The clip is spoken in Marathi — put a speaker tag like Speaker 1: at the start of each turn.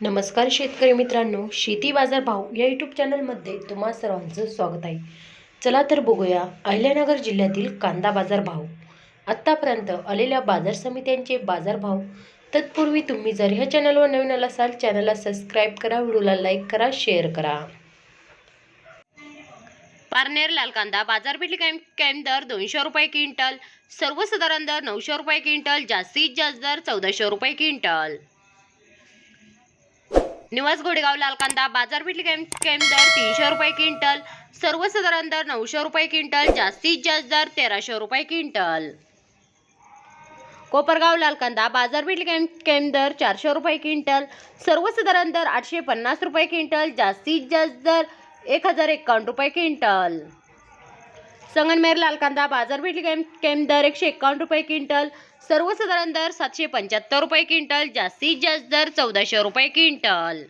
Speaker 1: नमस्कार शेतकरी मित्रांनो, शेती बाजार भाव या यूट्यूब चॅनलमध्ये तुम्हा सर्वांचं स्वागत आहे. चला तर बघूया अहिल्यानगर जिल्ह्यातील कांदा बाजार भाव. आत्तापर्यंत आलेल्या बाजार समित्यांचे बाजार भाव. तत्पूर्वी तुम्ही जर ह्या चॅनलवर नवीन असाल चॅनलला सबस्क्राईब करा, व्हिडिओला लाईक करा, शेअर करा. पारनेर लाल कांदा बाजारपेठ कायम दर 200 रुपये क्विंटल, सर्वसाधारण दर 900 रुपये क्विंटल, जास्तीत जास्त दर 1400 रुपये क्विंटल. निवास घोडेगाव लाल कांदा बाजारपेठ दर 300 रुपये क्विंटल, सर्वसाधारण दर 900 रुपये क्विंटल, जास्तीत जास्त दर 1300 रुपये क्विंटल. कोपरगाव लाल कांदा बाजारपेठ दर 400 रुपये क्विंटल, सर्वसाधारण दर 850 रुपये क्विंटल, जास्तीत जास्त दर 1051 रुपये क्विंटल. संगमनेर लाल कांदा बाजारपेठ दर 151 रुपये क्विंटल, सर्वसाधारण दर 775 रुपये क्विंटल, जास्तीत जास्त दर 1400 रुपये क्विंटल.